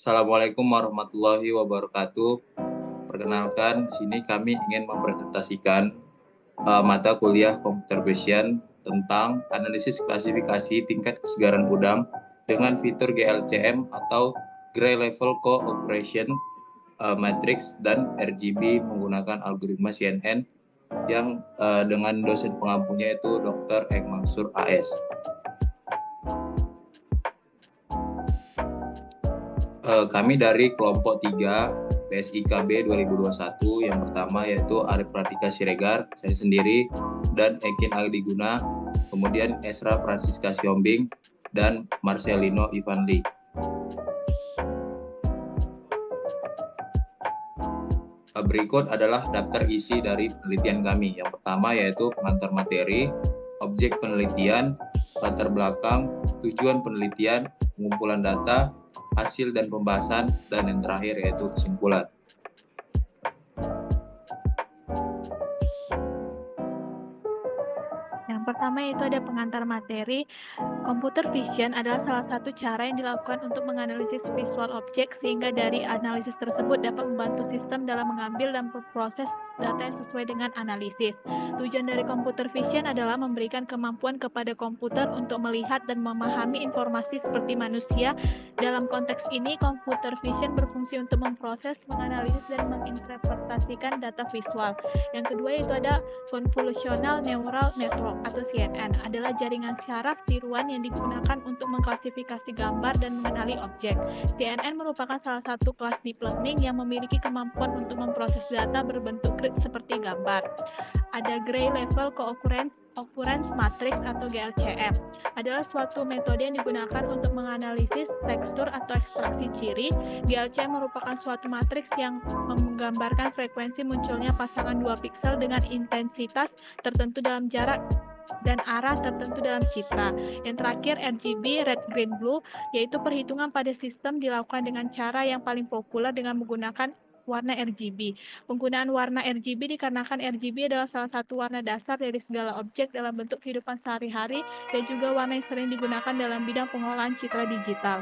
Assalamualaikum warahmatullahi wabarakatuh. Perkenalkan, di sini kami ingin mempresentasikan mata kuliah Computer Vision tentang analisis klasifikasi tingkat kesegaran udang dengan fitur GLCM atau Gray Level Cooperation Matrix dan RGB menggunakan algoritma CNN yang dengan dosen pengampunya itu Dr. Eng Mansur AS. Kami dari kelompok 3 PSIKB 2021, yang pertama yaitu Arif Pradika Siregar, saya sendiri, dan Ekin Agdiguna, kemudian Esra Francisca Siombing, dan Marcelino Ivanli. Berikut adalah daftar isi dari penelitian kami. Yang pertama yaitu pengantar materi, objek penelitian, latar belakang, tujuan penelitian, pengumpulan data, hasil dan pembahasan, dan yang terakhir yaitu kesimpulan. Yang pertama yaitu ada pengantar materi. Computer vision adalah salah satu cara yang dilakukan untuk menganalisis visual objek sehingga dari analisis tersebut dapat membantu sistem dalam mengambil dan memproses data yang sesuai dengan analisis. Tujuan dari computer vision adalah memberikan kemampuan kepada komputer untuk melihat dan memahami informasi seperti manusia. Dalam konteks ini, computer vision berfungsi untuk memproses, menganalisis, dan menginterpretasikan data visual. Yang kedua yaitu ada Convolutional Neural Network atau CNN adalah jaringan syaraf tiruan yang digunakan untuk mengklasifikasi gambar dan mengenali objek. CNN merupakan salah satu kelas deep learning yang memiliki kemampuan untuk memproses data berbentuk grid seperti gambar. Ada Gray Level Cooccurrence Matrix atau GLCM adalah suatu metode yang digunakan untuk menganalisis tekstur atau ekstraksi ciri. GLCM merupakan suatu matriks yang menggambarkan frekuensi munculnya pasangan dua piksel dengan intensitas tertentu dalam jarak dan arah tertentu dalam citra. Yang terakhir RGB, Red, Green, Blue, yaitu perhitungan pada sistem dilakukan dengan cara yang paling populer dengan menggunakan warna RGB. Penggunaan warna RGB dikarenakan RGB adalah salah satu warna dasar dari segala objek dalam bentuk kehidupan sehari-hari dan juga warna yang sering digunakan dalam bidang pengolahan citra digital.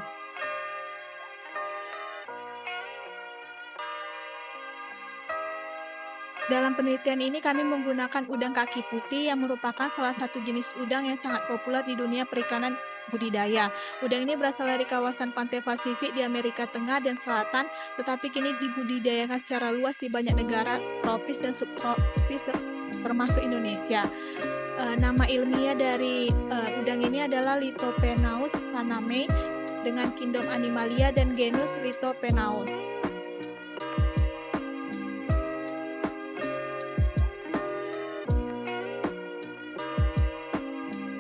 Dalam penelitian ini kami menggunakan udang kaki putih yang merupakan salah satu jenis udang yang sangat populer di dunia perikanan budidaya. Udang ini berasal dari kawasan pantai Pasifik di Amerika Tengah dan Selatan, tetapi kini dibudidayakan secara luas di banyak negara tropis dan subtropis termasuk Indonesia. Nama ilmiah dari udang ini adalah Lithopenaus sanamei dengan kingdom Animalia dan genus Lithopenaus.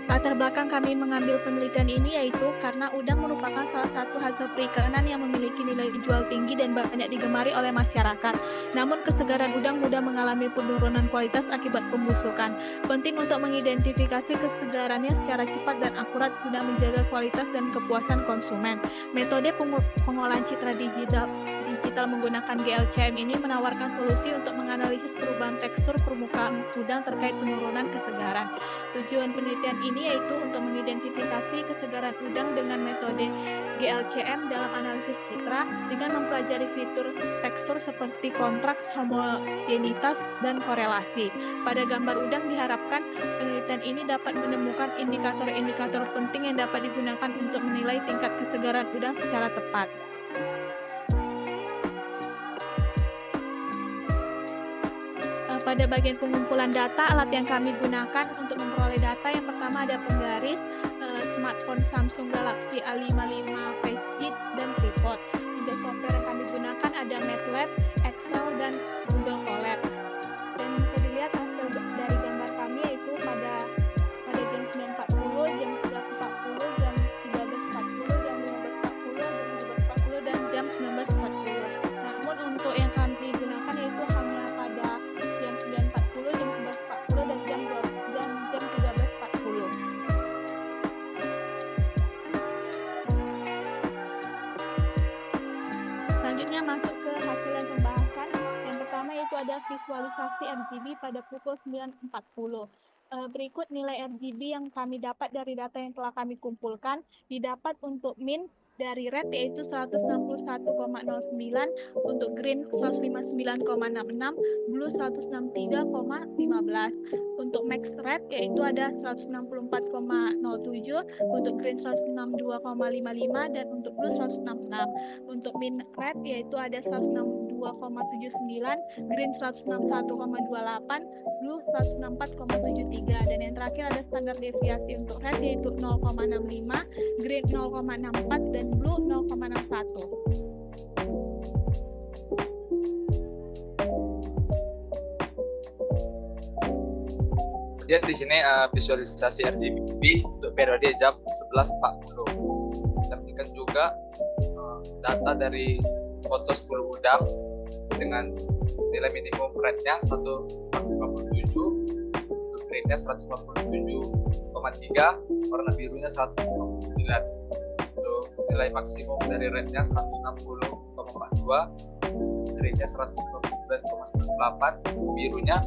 Latar belakang kami mengambil penelitian ini yaitu karena udang merupakan salah satu hasil perikanan yang memiliki nilai jual tinggi dan banyak digemari oleh masyarakat. Namun kesegaran udang mudah mengalami penurunan kualitas akibat pembusukan. Penting untuk mengidentifikasi kesegarannya secara cepat dan akurat guna menjaga kualitas dan kepuasan konsumen. Metode pengolahan citra digital menggunakan GLCM ini menawarkan solusi untuk menganalisis perubahan tekstur permukaan udang terkait penurunan kesegaran. Tujuan penelitian ini yaitu untuk mengidentifikasi kesegaran udang dengan metode GLCM dalam analisis citra dengan mempelajari fitur tekstur seperti kontraks, homogenitas, dan korelasi. Pada gambar udang diharapkan penelitian ini dapat menemukan indikator-indikator penting yang dapat digunakan untuk menilai tingkat kesegaran udang secara tepat. Pada bagian pengumpulan data, alat yang kami gunakan untuk memperoleh data yang pertama ada penggaris, smartphone Samsung Galaxy A55 5G, dan tripod. Untuk software yang kami gunakan ada MATLAB, Excel, dan Google Colab. Dan bisa dilihat hasil dari gambar kami yaitu pada jam 9.40, jam 11.40, jam 13.40, jam 15.40, jam 17.40, dan jam 19.40. Namun untuk yang kami gunakan yaitu hanya pada jam 9.40, jam 11.40, dan jam 13.40. Selanjutnya masuk ke hasil dan pembahasan. Yang pertama yaitu ada visualisasi RGB pada pukul 9.40. Berikut nilai RGB yang kami dapat dari data yang telah kami kumpulkan. Didapat untuk min dari red yaitu 161,09, untuk green 159,66, blue 163,15. Untuk max red yaitu ada 164,07, untuk green 162,55, dan untuk blue 166. Untuk min red yaitu ada 162,79, green 161,28, blue 164,73. Dan yang terakhir ada standar deviasi untuk red yaitu 0,65, green 0,64, dan blue 0,61. Kemudian di sini visualisasi RGB untuk periode jam 11.40. Dapatkan juga data dari foto 10 udang dengan nilai minimum rednya 157, untuk greennya 157,3, warna birunya 159. Untuk nilai maksimum dari rednya 160,42, greennya 159,98, birunya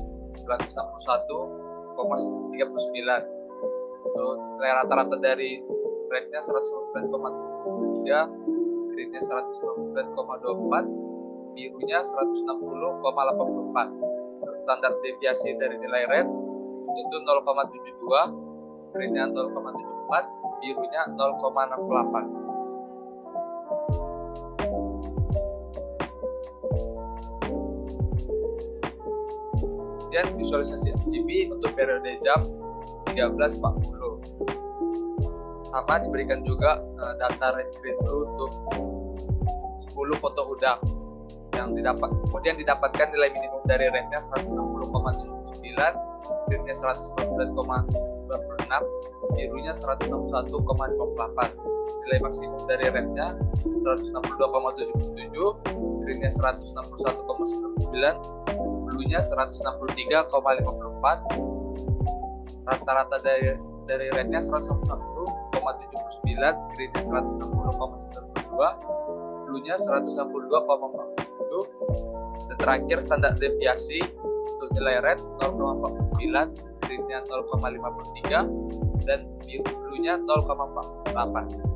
161,39. Untuk nilai rata-rata dari rednya 159,3, greennya 159,24, birunya 160,84. Standar deviasi dari nilai red itu 0,72, greennya 0,74, birunya 0,68. Kemudian visualisasi RGB untuk periode jam 13.40. Sama diberikan juga data red green blue untuk 10 foto udang yang kemudian didapatkan nilai minimum dari rednya 160,79, greennya 199,96, birunya 161,58. Nilai maksimum dari rednya 162,77, greennya 161,99, bluenya 163,54. Rata-rata dari rednya 161,79, greennya 160,92, bluenya 162,47. Dan terakhir standar deviasi untuk nilai red 0,49, greennya 0,53, dan bluenya 0,48.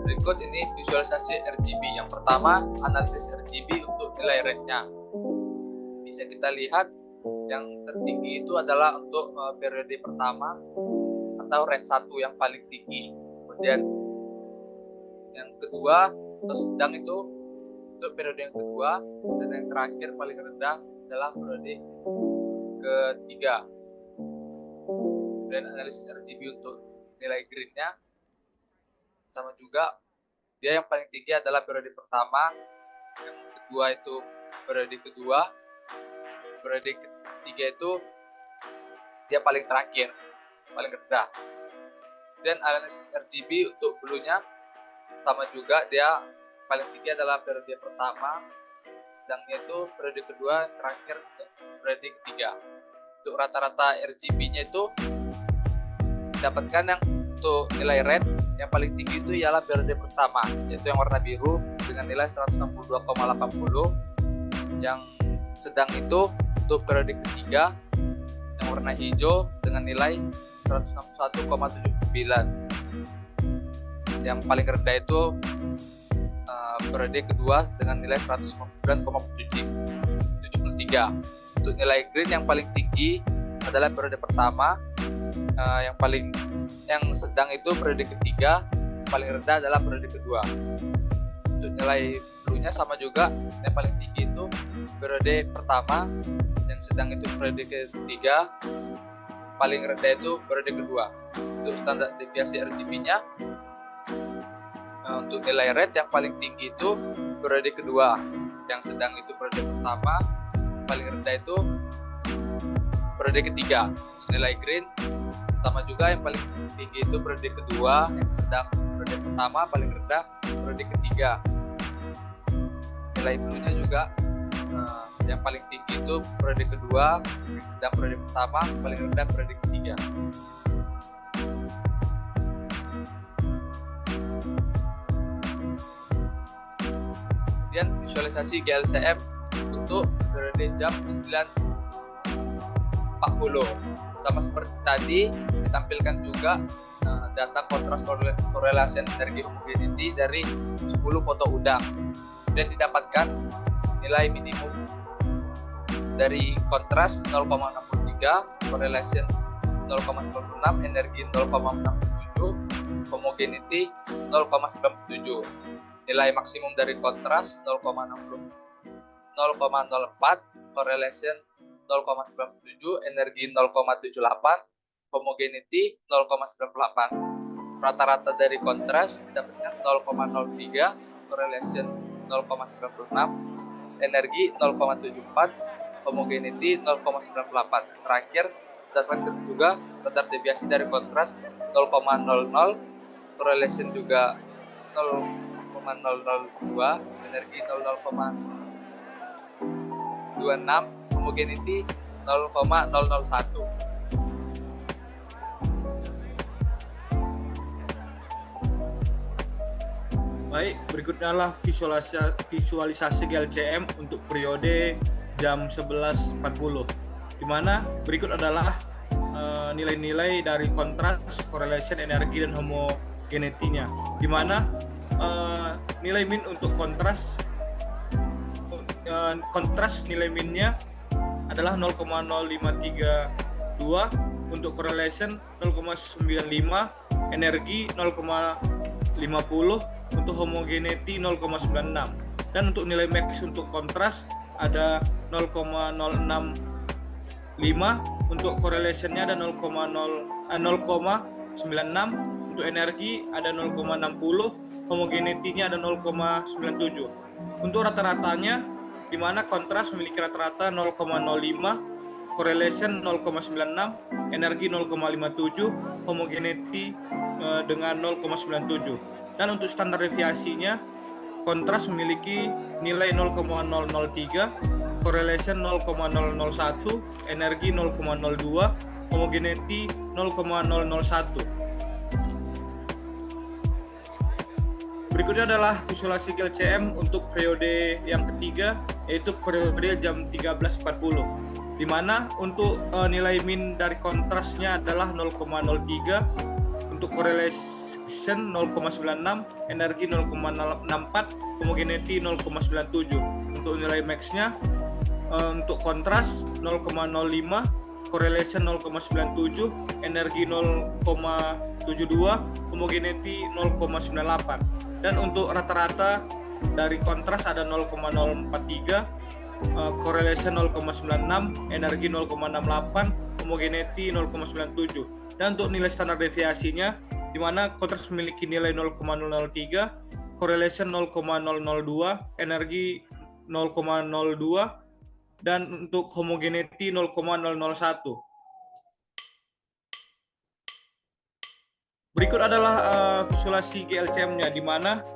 Berikut ini visualisasi RGB. Yang pertama, analisis RGB untuk nilai rednya. Bisa kita lihat yang tertinggi itu adalah untuk periode pertama atau red 1 yang paling tinggi. Kemudian yang kedua atau sedang itu untuk periode yang kedua, dan yang terakhir paling rendah adalah periode ketiga. Dan analisis RGB untuk nilai greennya sama juga, dia yang paling tinggi adalah periode pertama, yang kedua itu periode kedua, periode ketiga itu dia paling terakhir, paling rendah. Dan analisis RGB untuk bluenya sama juga, dia paling tinggi adalah periode pertama, sedangnya itu periode kedua, terakhir periode ketiga. Untuk rata-rata RGB-nya itu dapatkan yang untuk nilai red yang paling tinggi itu ialah periode pertama, yaitu yang warna biru dengan nilai 162,80. Yang sedang itu untuk periode ketiga yang warna hijau dengan nilai 161,79. Yang paling rendah itu periode kedua dengan nilai 159,73. Untuk nilai green yang paling tinggi adalah periode pertama, yang sedang itu periode ketiga, paling rendah adalah periode kedua. Untuk nilai bluenya sama juga, yang paling tinggi itu periode pertama, yang sedang itu periode ketiga, paling rendah itu periode kedua. Untuk standar deviasi RGB-nya, untuk nilai red yang paling tinggi itu periode kedua, yang sedang itu periode pertama, paling rendah itu periode ketiga. Untuk nilai green sama juga, yang paling tinggi itu periode kedua, yang sedang periode pertama, paling rendah periode ketiga. Nilai bluenya juga yang paling tinggi itu periode kedua, yang sedang periode pertama, paling rendah periode ketiga. Kemudian visualisasi GLCM untuk periode jam 9.40. Sama seperti tadi, ditampilkan juga data kontras correlation energi homogeneity dari 10 foto udang. Dan didapatkan nilai minimum dari kontras 0,63, correlation 0,96, energi 0,67, homogeneity 0,97. Nilai maksimum dari kontras 0,04, correlation 0,97, energi 0,78, homogeneity 0,98. Rata-rata dari kontras didapatkan 0,03, correlation 0,96, energi 0,74, homogeneity 0,98. Terakhir didapatkan juga standar deviasi dari kontras 0,00, correlation juga 0,002, energi 0,26, homogeneity 0,001. Baik, berikutnya adalah visualisasi GLCM untuk periode jam 11.40, di mana berikut adalah nilai-nilai dari kontras, correlation, energi, dan homogenetinya, di mana nilai min untuk kontras nilai minnya adalah 0,0532, untuk correlation 0,95, energi 0,50, untuk homogeneity 0,96, dan untuk nilai max untuk kontras ada 0,065, untuk correlationnya ada 0,96, untuk energi ada 0,60, homogenetinya ada 0,97. Untuk rata-ratanya, di mana kontras memiliki rata-rata 0,05, correlation 0,96, energi 0,57, homogeneity dengan 0,97. Dan untuk standar deviasinya, kontras memiliki nilai 0,003, correlation 0,001, energi 0,02, homogeneity 0,001. Berikutnya adalah visualisasi GLCM untuk periode yang ketiga, yaitu periode jam 13.40, di mana untuk nilai min dari kontrasnya adalah 0,03, untuk correlation 0,96, energi 0,64, homogeneity 0,97. Untuk nilai max-nya untuk kontras 0,05, correlation 0,97, energi 0,72, homogeneity 0,98. Dan untuk rata-rata dari kontras ada 0,043, correlation 0,96, energi 0,68, homogeneity 0,97. Dan untuk nilai standar deviasinya, di mana kontras memiliki nilai 0,003, correlation 0,002, energi 0,02, dan untuk homogeneity 0,001. Berikut adalah visualisasi GLCM-nya, di mana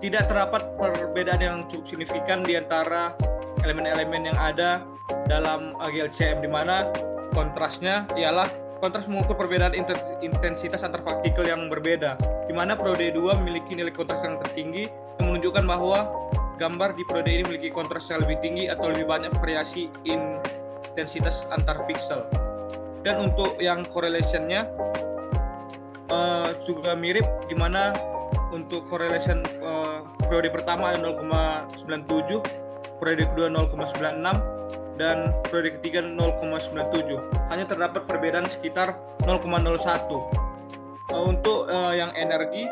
tidak terdapat perbedaan yang cukup signifikan di antara elemen-elemen yang ada dalam GLCM, di mana kontrasnya ialah kontras mengukur perbedaan intensitas antar partikel yang berbeda, di mana periode 2 memiliki nilai kontras yang tertinggi, yang menunjukkan bahwa gambar di periode ini memiliki kontras yang lebih tinggi atau lebih banyak variasi intensitas antar pixel. Dan untuk yang correlation-nya juga mirip, di mana untuk correlation periode pertama ada 0,97, periode kedua 0,96, dan periode ketiga 0,97. Hanya terdapat perbedaan sekitar 0,01. Untuk yang energi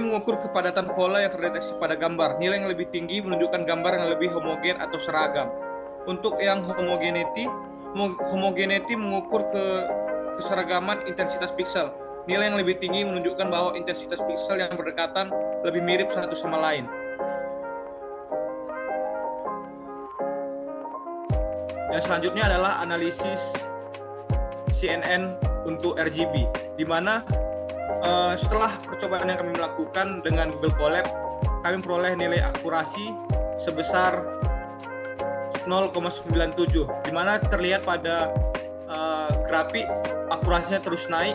mengukur kepadatan pola yang terdeteksi pada gambar. Nilai yang lebih tinggi menunjukkan gambar yang lebih homogen atau seragam. Untuk yang homogeneity mengukur keseragaman intensitas pixel. Nilai yang lebih tinggi menunjukkan bahwa intensitas pixel yang berdekatan lebih mirip satu sama lain. Yang selanjutnya adalah analisis CNN untuk RGB, di mana setelah percobaan yang kami lakukan dengan Google Colab, kami memperoleh nilai akurasi sebesar 0,97, di mana terlihat pada grafik akurasinya terus naik,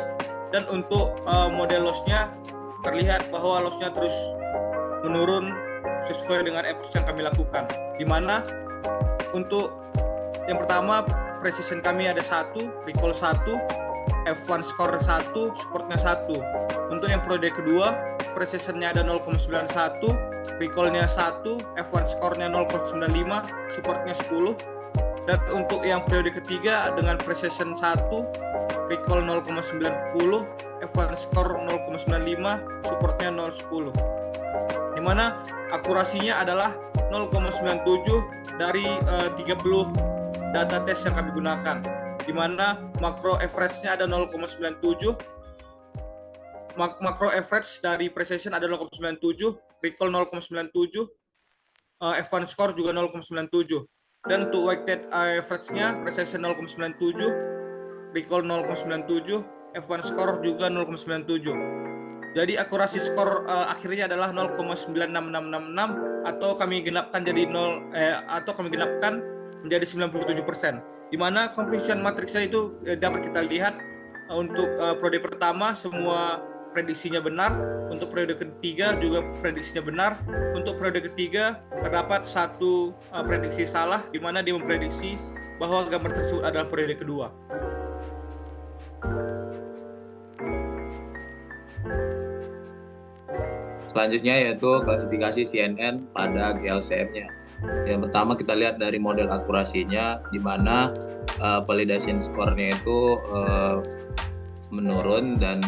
dan untuk model loss-nya terlihat bahwa loss-nya terus menurun sesuai dengan efforts yang kami lakukan, di mana untuk yang pertama precision kami ada 1, recall 1, F1 score 1, supportnya 1. Untuk yang periode kedua, precisionnya ada 0,91, recallnya 1, F1 score-nya 0,95, supportnya 10. Dan untuk yang periode ketiga dengan precision 1, recall 0,90, F1 score 0,95, supportnya 0,10. Di mana akurasinya adalah 0,97 dari 30 data tes yang kami gunakan. Di mana makro average-nya ada 0,97, makro average dari precision ada 0,97, recall 0,97, F1 score juga 0,97. Dan untuk weighted average-nya precision 0,97, recall 0,97, F1 score juga 0,97. Jadi akurasi skor akhirnya adalah 0,96666 atau kami genapkan menjadi 97%. Di mana confusion matrixnya itu dapat kita lihat untuk periode pertama semua prediksinya benar, untuk periode ketiga juga prediksinya benar, untuk periode ketiga terdapat satu prediksi salah di mana dia memprediksi bahwa gambar tersebut adalah periode kedua. Selanjutnya yaitu klasifikasi CNN pada GLCM-nya. Yang pertama kita lihat dari model akurasinya, di mana validation score-nya itu menurun dan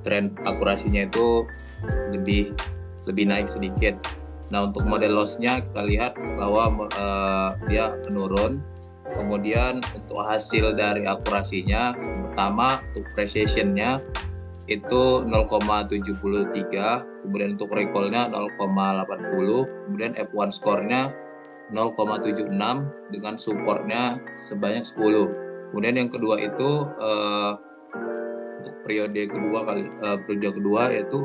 tren akurasinya itu lebih naik sedikit. Nah, untuk model loss-nya kita lihat bahwa dia menurun. Kemudian untuk hasil dari akurasinya, pertama untuk precision-nya itu 0,73, kemudian untuk recall-nya 0,80, kemudian F1 score-nya 0,76 dengan support-nya sebanyak 10. Kemudian yang kedua itu untuk periode kedua yaitu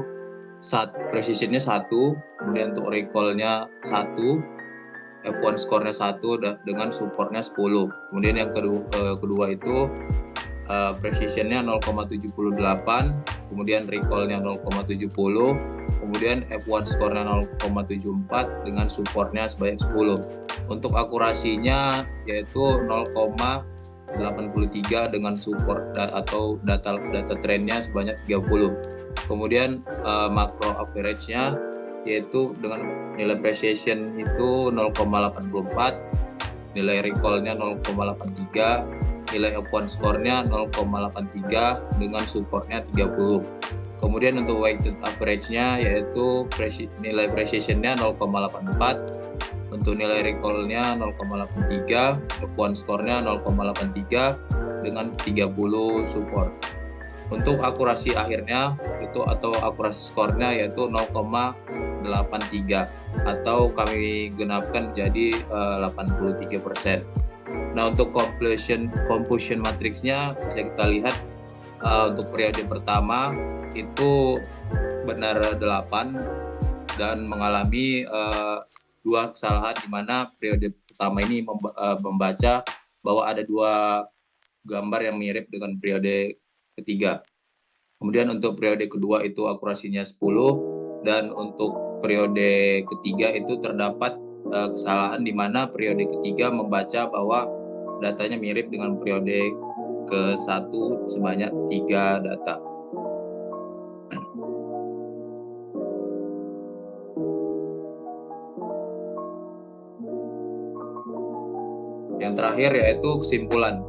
precision-nya 1, kemudian untuk recall-nya 1, F1 score-nya 1 dengan support-nya 10. Kemudian yang kedua itu precision-nya 0,78, kemudian recall-nya 0,70, kemudian F1 score-nya 0,74 dengan support-nya sebanyak 10. Untuk akurasinya yaitu 0,83 dengan support atau data trendnya sebanyak 30. Kemudian macro average-nya yaitu dengan nilai precision itu 0,84, nilai recall-nya 0,83, nilai F1 score-nya 0,83 dengan support-nya 30. Kemudian untuk weighted average-nya yaitu nilai precision-nya 0,84, untuk nilai recall-nya 0,83, F1 score-nya 0,83 dengan 30 support. Untuk akurasi akhirnya itu atau akurasi skornya yaitu 0,83 atau kami genapkan jadi 83%. Nah, untuk confusion matrixnya bisa kita lihat untuk periode pertama itu benar 8 dan mengalami 2 kesalahan, di mana periode pertama ini membaca bahwa ada 2 gambar yang mirip dengan periode ketiga. Kemudian untuk periode kedua itu akurasinya 10 dan untuk periode ketiga itu terdapat kesalahan di mana periode ketiga membaca bahwa datanya mirip dengan periode ke-1 sebanyak 3 data. Yang terakhir yaitu kesimpulan.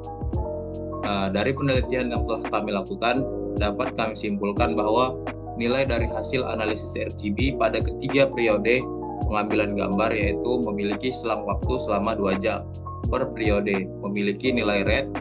Dari penelitian yang telah kami lakukan, dapat kami simpulkan bahwa nilai dari hasil analisis RGB pada ketiga periode pengambilan gambar yaitu memiliki selang waktu selama 2 jam per periode, memiliki nilai red,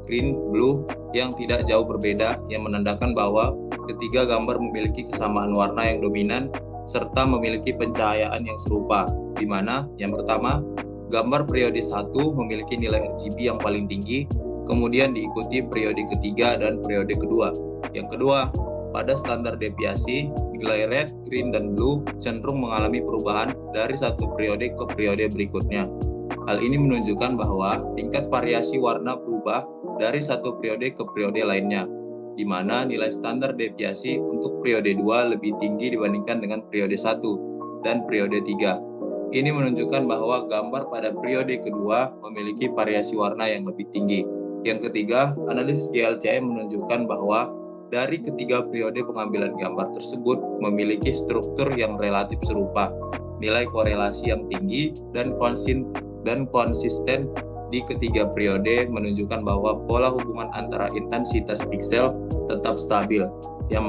green, blue yang tidak jauh berbeda, yang menandakan bahwa ketiga gambar memiliki kesamaan warna yang dominan serta memiliki pencahayaan yang serupa, di mana yang pertama, gambar periode 1 memiliki nilai RGB yang paling tinggi, kemudian diikuti periode ketiga dan periode kedua. Yang kedua, pada standar deviasi, nilai red, green, dan blue cenderung mengalami perubahan dari satu periode ke periode berikutnya. Hal ini menunjukkan bahwa tingkat variasi warna berubah dari satu periode ke periode lainnya, di mana nilai standar deviasi untuk periode 2 lebih tinggi dibandingkan dengan periode 1 dan periode 3. Ini menunjukkan bahwa gambar pada periode kedua memiliki variasi warna yang lebih tinggi. Yang ketiga, analisis GLCM menunjukkan bahwa dari ketiga periode pengambilan gambar tersebut memiliki struktur yang relatif serupa, nilai korelasi yang tinggi dan konsisten di ketiga periode menunjukkan bahwa pola hubungan antara intensitas piksel tetap stabil yang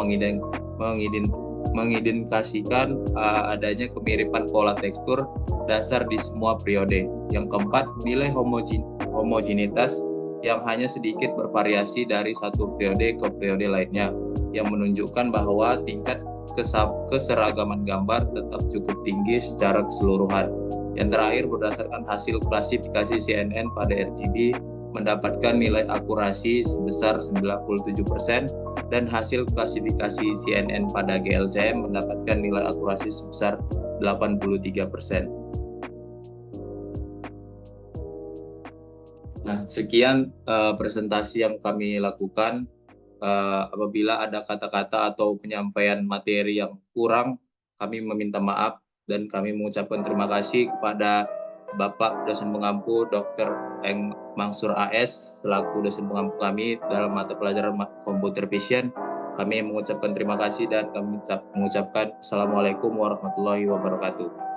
mengindikasikan adanya kemiripan pola tekstur dasar di semua periode. Yang keempat, nilai homogenitas yang hanya sedikit bervariasi dari satu periode ke periode lainnya, yang menunjukkan bahwa tingkat keseragaman gambar tetap cukup tinggi secara keseluruhan. Yang terakhir, berdasarkan hasil klasifikasi CNN pada RGB mendapatkan nilai akurasi sebesar 97% dan hasil klasifikasi CNN pada GLCM mendapatkan nilai akurasi sebesar 83%. Nah, sekian presentasi yang kami lakukan. Apabila ada kata-kata atau penyampaian materi yang kurang, kami meminta maaf dan kami mengucapkan terima kasih kepada Bapak dosen pengampu Dr. Eng Mansur AS selaku dosen pengampu kami dalam mata pelajaran Computer Vision. Kami mengucapkan terima kasih dan kami mengucapkan Assalamualaikum warahmatullahi wabarakatuh.